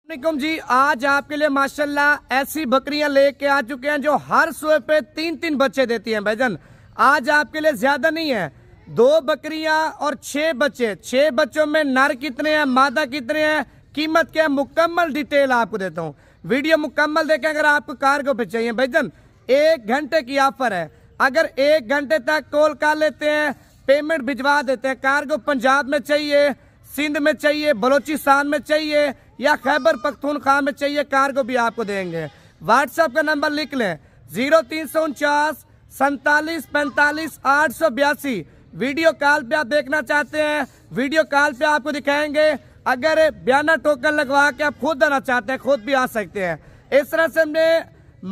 वालेकुम जी, आज आपके लिए माशाल्लाह ऐसी बकरियां लेके आ चुके हैं जो हर सुबह पे 3-3 बच्चे देती हैं भाईजान। आज आपके लिए ज्यादा नहीं है, 2 बकरियां और 6 बच्चे। 6 बच्चों में नर कितने हैं, मादा कितने हैं, कीमत क्या है, मुकम्मल डिटेल आपको देता हूँ। वीडियो मुकम्मल देखें। अगर आपको कार्गो पे चाहिए भाईजान, 1 घंटे की ऑफर है। अगर 1 घंटे तक कॉल कर लेते हैं, पेमेंट भिजवा देते हैं। कार्गो पंजाब में चाहिए, सिंध में चाहिए, बलोचिस्तान में चाहिए या खैबर पख्तूनख्वा में चाहिए, कार्गो भी आपको देंगे। व्हाट्सएप का नंबर लिख लें 0349 47 45 882। वीडियो कॉल पे आप देखना चाहते हैं, वीडियो कॉल पे आपको दिखाएंगे। अगर बयाना टोकन लगवा के आप खुद आना चाहते हैं, खुद भी आ सकते हैं। इस तरह से हमने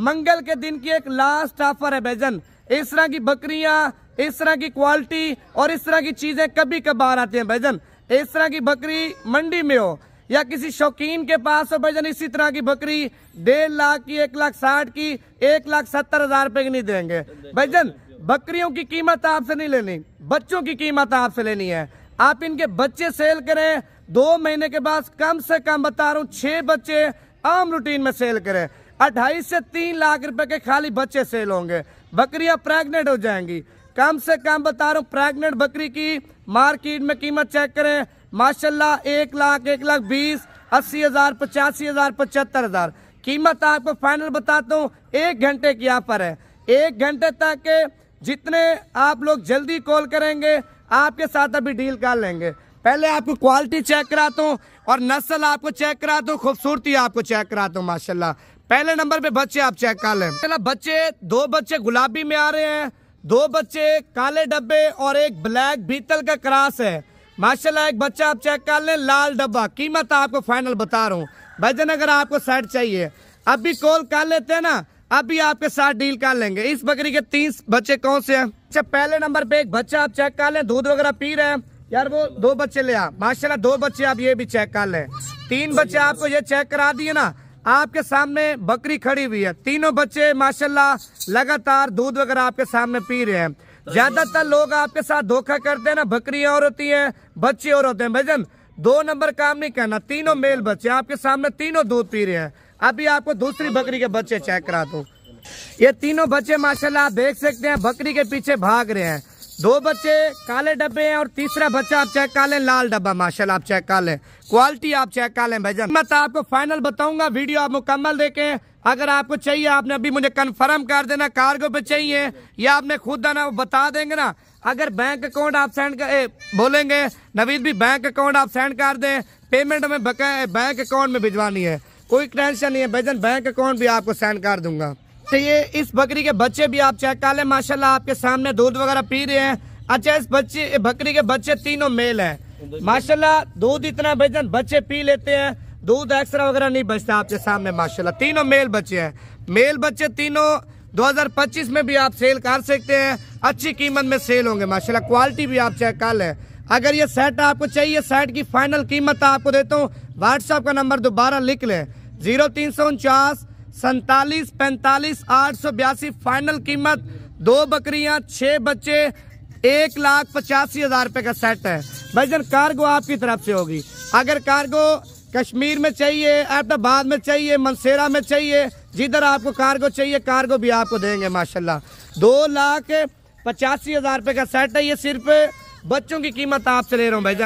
मंगल के दिन की एक लास्ट ऑफर है भाईजान। इस तरह की बकरियां, इस तरह की क्वालिटी और इस तरह की चीजें कभी कभार आती हैं भाईजान। इस तरह की बकरी मंडी में हो या किसी शौकीन के पास हो भाईजान, इसी तरह की बकरी 1.5 लाख की, 1,60,000 की, 1,70,000 रुपए की नहीं देंगे भाईजान। बकरियों की कीमत आपसे नहीं लेनी, बच्चों की कीमत आपसे लेनी है। आप इनके बच्चे सेल करें, 2 महीने के बाद कम से कम बता रहा हूँ 6 बच्चे आम रूटीन में सेल करें, 2.5 से 3 लाख रुपए के खाली बच्चे सेल होंगे। बकरियां प्रेग्नेंट हो जाएंगी। कम से कम बता रहा हूँ, प्रेग्नेंट बकरी की मार्केट में कीमत चेक करें माशाल्लाह 1 लाख, 1,20,000, 80,000, 85,000, 75,000 कीमत आपको फाइनल बताता हूँ। 1 घंटे की ऑफर है। 1 घंटे तक जितने आप लोग जल्दी कॉल करेंगे आपके साथ अभी डील कर लेंगे। पहले आपको क्वालिटी चेक कराता हूँ और नस्ल आपको चेक कराता हूँ, खूबसूरती आपको चेक कराता हूँ माशाल्लाह। पहले नंबर पे बच्चे आप चेक कर लें। चला बच्चे, 2 बच्चे गुलाबी में आ रहे हैं, 2 बच्चे काले डब्बे और एक ब्लैक बीतल का क्रॉस है माशाल्लाह। एक बच्चा आप चेक कर लें, लाल डब्बा। कीमत आपको फाइनल बता रहा हूँ भाईजान। अगर आपको सेट चाहिए अभी कॉल कर लेते हैं ना, अभी आपके साथ डील कर लेंगे। इस बकरी के 3 बच्चे कौन से हैं? अच्छा, पहले नंबर पे एक बच्चा आप चेक कर लें, दूध वगैरह पी रहे हैं यार, वो 2 बच्चे ले आ माशाल्लाह। 2 बच्चे आप ये भी चेक कर लें। 3 बच्चे आपको ये चेक करा दिए ना, आपके सामने बकरी खड़ी हुई है। तीनों बच्चे माशाल्लाह लगातार दूध वगैरह आपके सामने पी रहे हैं। ज्यादातर लोग आपके साथ धोखा करते हैं ना, बकरियां और होती हैं, बच्चे और होते हैं भाईजान। 2 नंबर काम नहीं करना। तीनों मेल बच्चे आपके सामने, तीनों दूध पी रहे हैं। अभी आपको दूसरी बकरी के बच्चे चेक करा दूं। ये तीनों बच्चे माशाल्लाह आप देख सकते हैं बकरी के पीछे भाग रहे हैं। 2 बच्चे काले डब्बे हैं और तीसरा बच्चा आप चेक कर लें, लाल डब्बा माशाल्लाह। आप चेक कर लें, क्वालिटी आप चेक कर लें भाईजान। मैं तो आपको फाइनल बताऊंगा, वीडियो आप मुकम्मल देखें। अगर आपको चाहिए आपने अभी मुझे कंफर्म कर देना, कार्गो पे चाहिए या आपने खुद आना, वो बता देंगे ना। अगर बैंक अकाउंट आप सेंड कर बोलेंगे नवीद भी बैंक अकाउंट आप सेंड कर दें, पेमेंट में बैंक अकाउंट में भिजवानी है, कोई टेंशन नहीं है भाईजान, बैंक अकाउंट भी आपको सेंड कर दूंगा। तो ये इस बकरी के बच्चे भी आप चेक कर लें माशाल्लाह, आपके सामने दूध वगैरह पी रहे हैं। अच्छा, इस बकरी के बच्चे तीनों मेल हैं माशाल्लाह। दूध इतना भाईजान बच्चे पी लेते हैं, दूध एक्स्ट्रा वगैरह नहीं बचता आपके सामने माशाल्लाह। तीनों मेल बच्चे हैं, मेल बच्चे तीनों 2025 में भी आप सेल कर सकते हैं, अच्छी कीमत में सेल होंगे माशाल्लाह। क्वालिटी भी आप चेक कर लें। अगर ये सेट आपको चाहिए, सेट की फाइनल कीमत आपको देता हूँ। व्हाट्सएप का नंबर दोबारा लिख लें 0349 47 45 882। फाइनल कीमत 2 बकरियां, 6 बच्चे, 1,85,000 रुपए का सेट है भाईजान। कार्गो आपकी तरफ से होगी। अगर कार्गो कश्मीर में चाहिए, अहमदाबाद में चाहिए, मनसेरा में चाहिए, जिधर आपको कार्गो चाहिए कार्गो भी आपको देंगे माशाल्लाह। 2,85,000 रुपए का सेट है। ये सिर्फ बच्चों की कीमत आपसे ले रहा हूँ भाईजान।